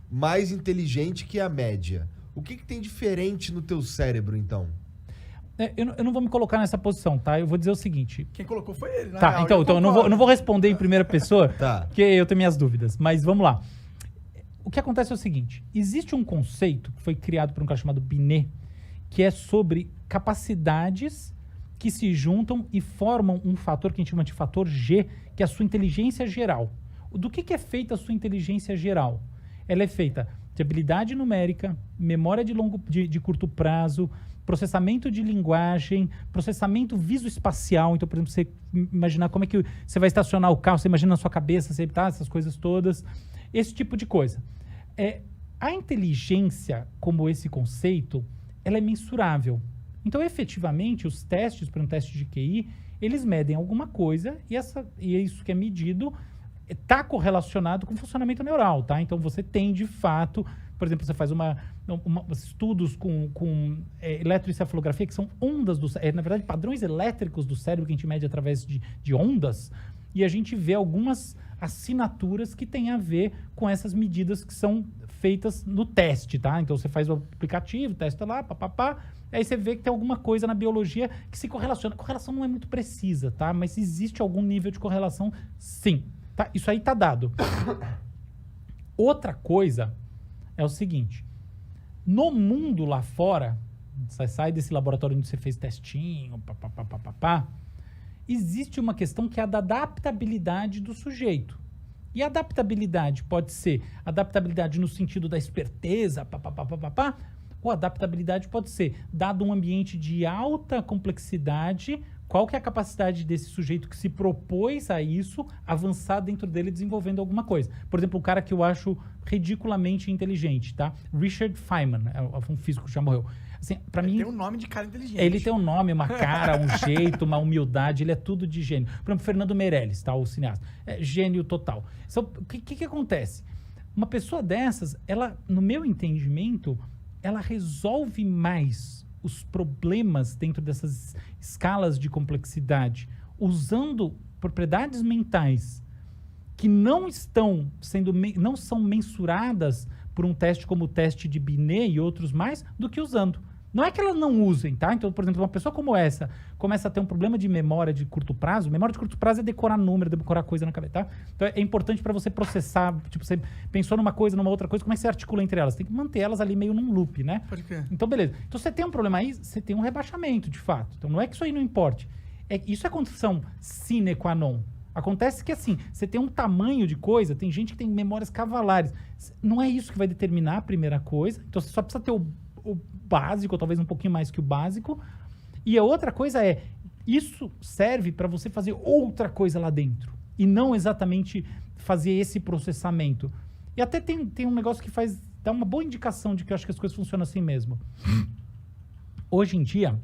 mais inteligente que a média. O que tem diferente no teu cérebro, então? Eu não vou me colocar nessa posição, tá? Eu vou dizer o seguinte. Quem colocou foi ele, né? Tá, então eu não vou responder em primeira pessoa, Tá. porque eu tenho minhas dúvidas. Mas vamos lá. O que acontece é o seguinte. Existe um conceito que foi criado por um cara chamado Binet, que é sobre capacidades que se juntam e formam um fator que a gente chama de fator G, que é a sua inteligência geral. Do que é feita a sua inteligência geral? Ela é feita de habilidade numérica, memória de curto prazo, processamento de linguagem, processamento visoespacial. Então, por exemplo, você imaginar como é que você vai estacionar o carro, você imagina na sua cabeça, você, tá, essas coisas todas. Esse tipo de coisa. A inteligência, como esse conceito, ela é mensurável. Então, efetivamente, os testes para um teste de QI, eles medem alguma coisa e isso que é medido está correlacionado com o funcionamento neural, tá? Então, você tem, de fato, por exemplo, você faz estudos com eletroencefalografia, que são ondas na verdade, padrões elétricos do cérebro que a gente mede através de ondas, e a gente vê algumas assinaturas que têm a ver com essas medidas que são feitas no teste, tá? Então, você faz o aplicativo, testa lá, aí você vê que tem alguma coisa na biologia que se correlaciona. A correlação não é muito precisa, tá? Mas existe algum nível de correlação, sim. Tá? Isso aí tá dado. Outra coisa é o seguinte. No mundo lá fora, você sai desse laboratório onde você fez testinho, existe uma questão que é a da adaptabilidade do sujeito. E a adaptabilidade pode ser adaptabilidade no sentido da esperteza, ou adaptabilidade pode ser, dado um ambiente de alta complexidade, qual que é a capacidade desse sujeito que se propôs a isso, avançar dentro dele desenvolvendo alguma coisa. Por exemplo, o cara que eu acho ridiculamente inteligente, tá? Richard Feynman, é um físico que já morreu. Assim, pra mim, tem um nome de cara inteligente. Ele tem um nome, uma cara, um jeito, uma humildade, ele é tudo de gênio. Por exemplo, Fernando Meirelles, tá? O cineasta. É gênio total. Então, o que acontece? Uma pessoa dessas, ela, no meu entendimento, ela resolve mais os problemas dentro dessas escalas de complexidade, usando propriedades mentais que não são mensuradas por um teste como o teste de Binet e outros mais, do que usando. Não é que elas não usem, tá? Então, por exemplo, uma pessoa como essa começa a ter um problema de memória de curto prazo. Memória de curto prazo é decorar número, decorar coisa na cabeça, tá? Então, é importante para você processar. Tipo, você pensou numa coisa, numa outra coisa, como é que você articula entre elas? Tem que manter elas ali meio num loop, né? Pode crer. Então, beleza. Então, você tem um problema aí, você tem um rebaixamento, de fato. Então, não é que isso aí não importe. Isso é condição sine qua non. Acontece que, assim, você tem um tamanho de coisa, tem gente que tem memórias cavalares. Não é isso que vai determinar a primeira coisa. Então, você só precisa ter o básico, ou talvez um pouquinho mais que o básico. E a outra coisa isso serve para você fazer outra coisa lá dentro. E não exatamente fazer esse processamento. E até tem um negócio que dá uma boa indicação de que eu acho que as coisas funcionam assim mesmo. Hoje em dia,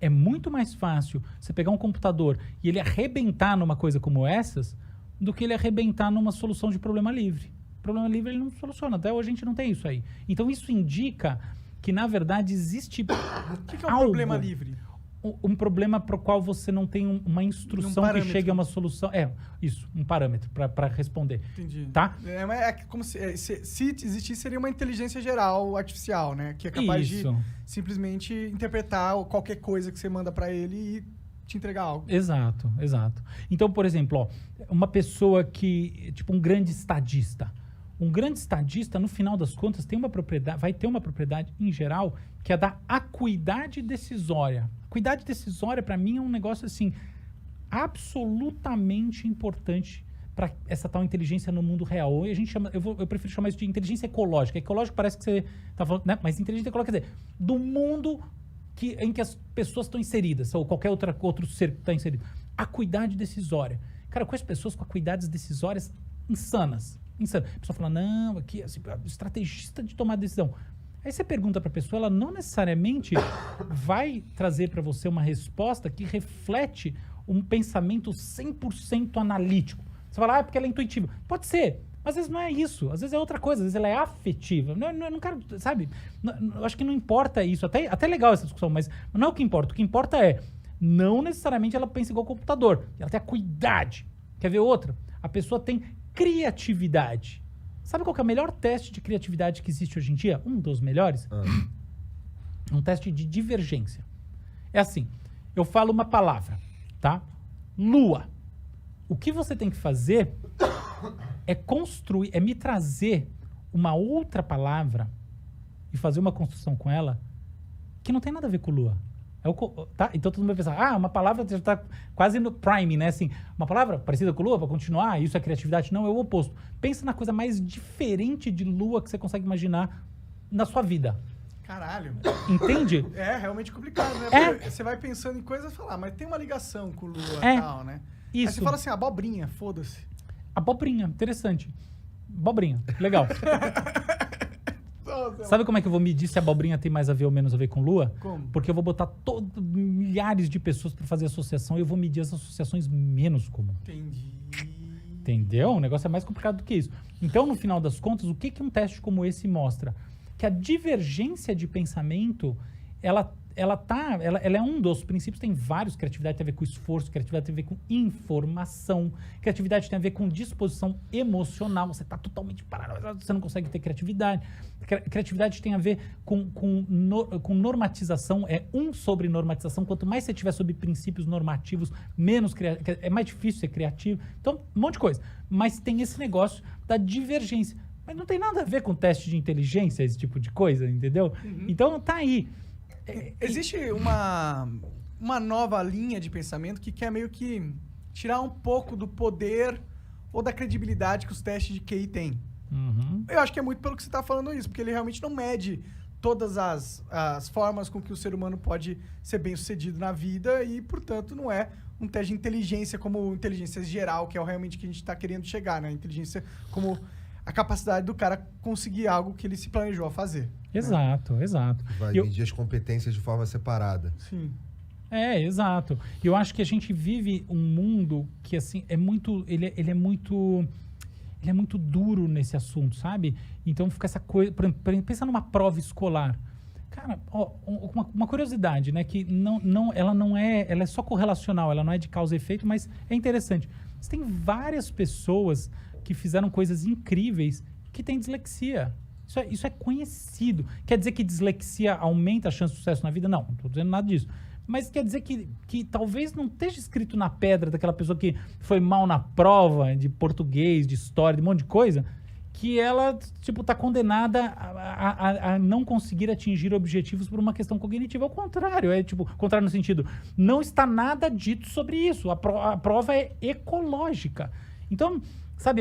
é muito mais fácil você pegar um computador e ele arrebentar numa coisa como essas do que ele arrebentar numa solução de problema livre. Problema livre ele não soluciona. Até hoje a gente não tem isso aí. Então isso indica que, na verdade, existe O que é um problema livre? Um problema para o qual você não tem uma instrução que chegue a uma solução. Um parâmetro para responder. Entendi. Tá? É como se existisse, seria uma inteligência geral artificial, né? Que é capaz de simplesmente interpretar qualquer coisa que você manda para ele e te entregar algo. Exato. Então, por exemplo, uma pessoa que, tipo, um grande estadista. Um grande estadista, no final das contas, vai ter uma propriedade, em geral, que é da acuidade decisória. Acuidade decisória, para mim, é um negócio, assim, absolutamente importante para essa tal inteligência no mundo real. E a gente chama, eu prefiro chamar isso de inteligência ecológica. Ecológico parece que você está falando, né? Mas inteligência ecológica quer dizer, do mundo em que as pessoas estão inseridas, ou qualquer outro ser que está inserido. Acuidade decisória. Cara, eu conheço pessoas com acuidades decisórias insanas. A pessoa fala, não, aqui, assim, estrategista de tomar decisão. Aí você pergunta para a pessoa, ela não necessariamente vai trazer para você uma resposta que reflete um pensamento 100% analítico. Você fala, é porque ela é intuitiva. Pode ser, mas às vezes não é isso. Às vezes é outra coisa, às vezes ela é afetiva. Não quero, sabe? Eu acho que não importa isso. Até legal essa discussão, mas não é o que importa. O que importa é, não necessariamente ela pensa igual ao computador. Ela tem acuidade. Quer ver outra? A pessoa tem criatividade. Sabe qual que é o melhor teste de criatividade que existe hoje em dia? Um dos melhores? Um teste de divergência. É assim, eu falo uma palavra, tá? Lua. O que você tem que fazer é construir, é me trazer uma outra palavra e fazer uma construção com ela que não tem nada a ver com lua. Tá? Então todo mundo vai pensar, uma palavra já está quase no prime, né? Assim, uma palavra parecida com lua para continuar, isso é criatividade? Não, é o oposto. Pensa na coisa mais diferente de lua que você consegue imaginar na sua vida. Caralho. Entende? É realmente complicado, né? Porque você vai pensando em coisas e fala, mas tem uma ligação com lua e tal, né? Isso. Aí você fala assim, abobrinha, foda-se. Abobrinha, interessante. Abobrinha, legal. Sabe como é que eu vou medir se a abobrinha tem mais a ver ou menos a ver com lua? Como? Porque eu vou botar milhares de pessoas para fazer associação e eu vou medir as associações menos comuns. Entendi. Entendeu? O negócio é mais complicado do que isso. Então, no final das contas, o que um teste como esse mostra? Que a divergência de pensamento, ela é um dos princípios, tem vários. Criatividade tem a ver com esforço, criatividade tem a ver com informação, criatividade tem a ver com disposição emocional. Você está totalmente parado, você não consegue ter criatividade. Criatividade tem a ver com normatização, sobre normatização. Quanto mais você tiver sobre princípios normativos, menos é mais difícil ser criativo. Então, um monte de coisa. Mas tem esse negócio da divergência. Mas não tem nada a ver com teste de inteligência, esse tipo de coisa, entendeu? Uhum. Então, tá aí. Existe uma nova linha de pensamento que quer meio que tirar um pouco do poder ou da credibilidade que os testes de QI têm. Uhum. Eu acho que é muito pelo que você está falando isso, porque ele realmente não mede todas as formas com que o ser humano pode ser bem sucedido na vida e, portanto, não é um teste de inteligência como inteligência geral, que é realmente que a gente está querendo chegar, né? Inteligência como a capacidade do cara conseguir algo que ele se planejou a fazer. Exato, né? Exato. Vai medir as competências de forma separada. Sim. Exato. E eu acho que a gente vive um mundo que, assim, é muito... Ele é muito duro nesse assunto, sabe? Então fica essa coisa... Pensa numa prova escolar. Cara, uma curiosidade, né? Que ela é só correlacional, ela não é de causa e efeito, mas é interessante. Você tem várias pessoas que fizeram coisas incríveis que têm dislexia. Isso é conhecido. Quer dizer que dislexia aumenta a chance de sucesso na vida? Não estou dizendo nada disso. Mas quer dizer que talvez não esteja escrito na pedra daquela pessoa que foi mal na prova de português, de história, de um monte de coisa, que ela, está condenada a não conseguir atingir objetivos por uma questão cognitiva. Ao contrário, contrário no sentido, não está nada dito sobre isso. A prova é ecológica. Então, sabe,